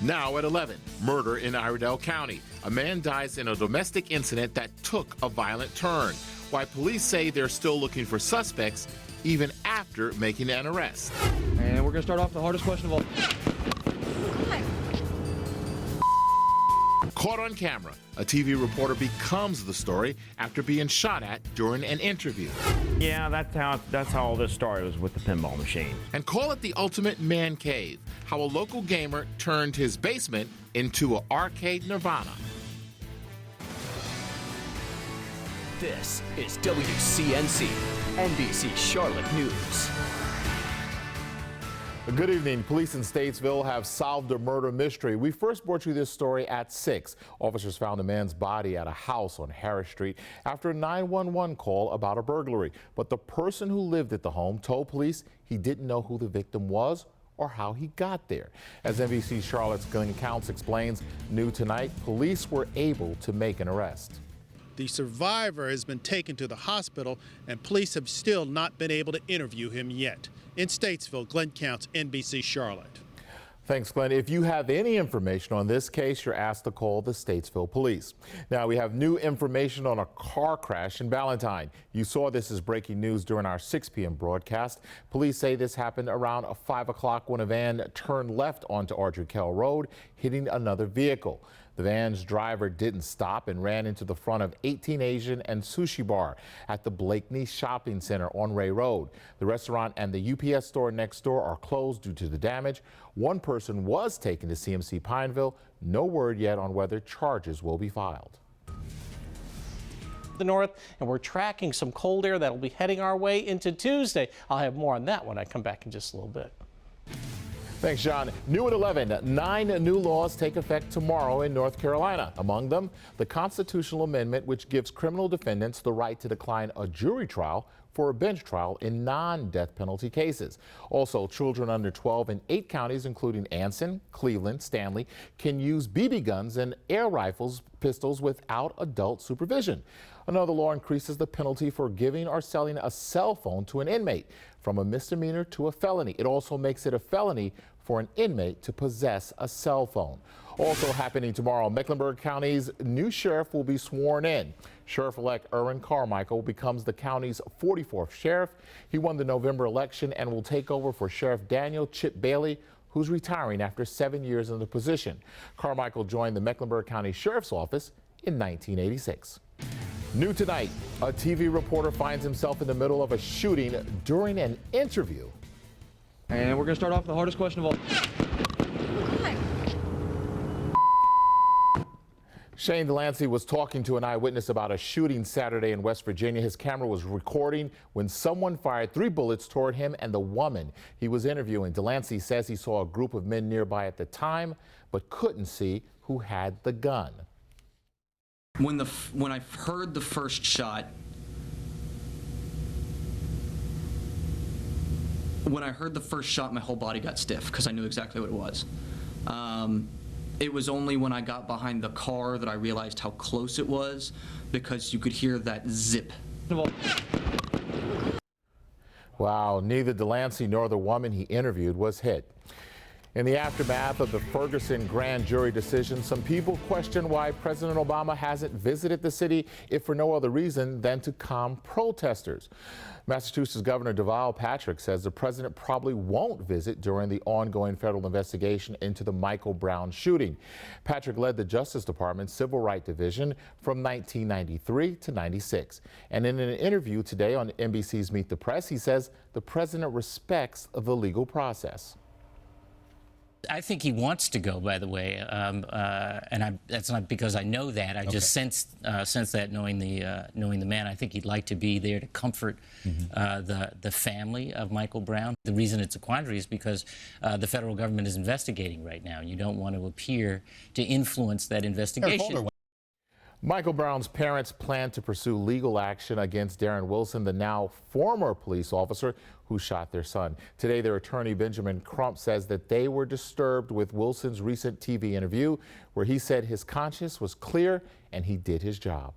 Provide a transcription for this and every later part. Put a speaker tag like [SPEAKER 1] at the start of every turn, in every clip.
[SPEAKER 1] Now at 11, murder in Iredell County. A man dies in a domestic incident that took a violent turn. Why police say they're still looking for suspects even after making an arrest.
[SPEAKER 2] And we're going to start off the hardest question of all.
[SPEAKER 1] Caught on camera, a TV reporter becomes the story after being shot at during an interview.
[SPEAKER 3] Yeah, that's how all this started, was with the pinball machine.
[SPEAKER 1] And call it the ultimate man cave, how a local gamer turned his basement into an arcade nirvana.
[SPEAKER 4] This is WCNC, NBC Charlotte News.
[SPEAKER 1] Good evening. Police in Statesville have solved a murder mystery. We first brought you this story at 6. Officers found a man's body at a house on Harris Street after a 911 call about a burglary. But the person who lived at the home told police he didn't know who the victim was or how he got there. As NBC Charlotte's Glenn Counts explains, new tonight, police were able to make an arrest.
[SPEAKER 5] The survivor has been taken to the hospital, and police have still not been able to interview him yet. In Statesville, Glenn Counts, NBC Charlotte.
[SPEAKER 1] Thanks, Glenn. If you have any information on this case, you're asked to call the Statesville Police. Now, we have new information on a car crash in Ballantyne. You saw this as breaking news during our 6 p.m. broadcast. Police say this happened around 5 o'clock when a van turned left onto Ardrey-Kell Road, hitting another vehicle. The van's driver didn't stop and ran into the front of 18 Asian and Sushi Bar at the Blakeney Shopping Center on Ray Road. The restaurant and the UPS store next door are closed due to the damage. One person was taken to CMC Pineville. No word yet on whether charges will be filed.
[SPEAKER 6] The north, and we're tracking some cold air that'll be heading our way into Tuesday. I'll have more on that when I come back in just a little bit.
[SPEAKER 1] Thanks, John. New at 11, 9 new laws take effect tomorrow in North Carolina. Among them, the constitutional amendment which gives criminal defendants the right to decline a jury trial for a bench trial in non-death penalty cases. Also, children under 12 in 8 counties, including Anson, Cleveland, Stanley, can use BB guns and air rifles, pistols without adult supervision. Another law increases the penalty for giving or selling a cell phone to an inmate from a misdemeanor to a felony. It also makes it a felony for an inmate to possess a cell phone. Also happening tomorrow, Mecklenburg County's new sheriff will be sworn in. Sheriff-elect Erwin Carmichael becomes the county's 44th sheriff. He won the November election and will take over for Sheriff Daniel Chip Bailey, who's retiring after 7 years in the position. Carmichael joined the Mecklenburg County Sheriff's Office in 1986. New tonight, a TV reporter finds himself in the middle of a shooting during an interview.
[SPEAKER 2] And we're going to start off the hardest question of all.
[SPEAKER 1] Shane Delancey was talking to an eyewitness about a shooting Saturday in West Virginia. His camera was recording when someone fired 3 bullets toward him and the woman he was interviewing. Delancey says he saw a group of men nearby at the time, but couldn't see who had the gun.
[SPEAKER 7] When I heard the first shot, my whole body got stiff because I knew exactly what it was. It was only when I got behind the car that I realized how close it was, because you could hear that zip.
[SPEAKER 1] Wow, neither Delancey nor the woman he interviewed was hit. In the aftermath of the Ferguson grand jury decision, some people question why President Obama hasn't visited the city, if for no other reason than to calm protesters. Massachusetts Governor Deval Patrick says the president probably won't visit during the ongoing federal investigation into the Michael Brown shooting. Patrick led the Justice Department's Civil Rights Division from 1993 to 96. And in an interview today on NBC's Meet the Press, he says the president respects the legal process.
[SPEAKER 8] I think he wants to go, by the way, and that's not because I know that. I just sense that knowing the man. I think he'd like to be there to comfort the family of Michael Brown. The reason it's a quandary is because the federal government is investigating right now. You don't want to appear to influence that investigation.
[SPEAKER 1] Michael Brown's parents plan to pursue legal action against Darren Wilson, the now former police officer who shot their son. Today, their attorney, Benjamin Crump, says that they were disturbed with Wilson's recent TV interview where he said his conscience was clear and he did his job.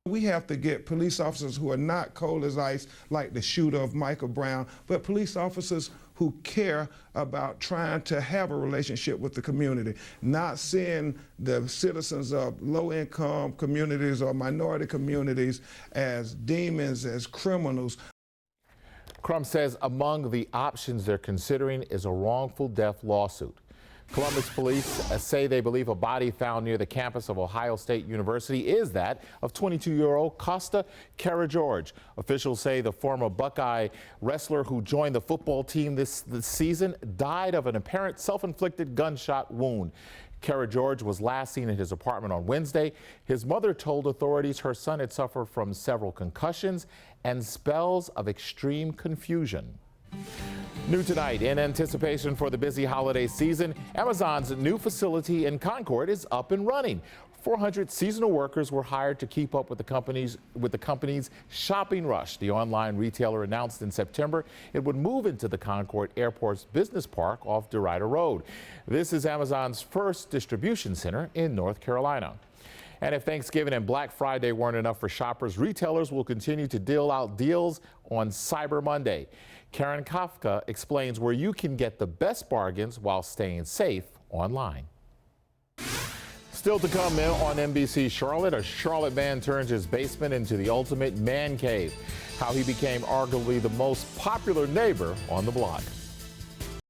[SPEAKER 9] We have to get police officers who are not cold as ice like the shooter of Michael Brown, but police officers who care about trying to have a relationship with the community, not seeing the citizens of low-income communities or minority communities as demons, as criminals.
[SPEAKER 1] Crum says among the options they're considering is a wrongful death lawsuit. Columbus police say they believe a body found near the campus of Ohio State University is that of 22-year-old Costa George. Officials say the former Buckeye wrestler who joined the football team this season died of an apparent self-inflicted gunshot wound. George was last seen at his apartment on Wednesday. His mother told authorities her son had suffered from several concussions and spells of extreme confusion. New tonight, in anticipation for the busy holiday season, Amazon's new facility in Concord is up and running. 400 seasonal workers were hired to keep up with the company's shopping rush. The online retailer announced in September it would move into the Concord Airport's business park off DeRuyter Road. This is Amazon's first distribution center in North Carolina. And if Thanksgiving and Black Friday weren't enough for shoppers, retailers will continue to deal out deals on Cyber Monday. Karen Kafka explains where you can get the best bargains while staying safe online. Still to come on NBC Charlotte, a Charlotte man turns his basement into the ultimate man cave. How he became arguably the most popular neighbor on the block.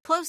[SPEAKER 10] Close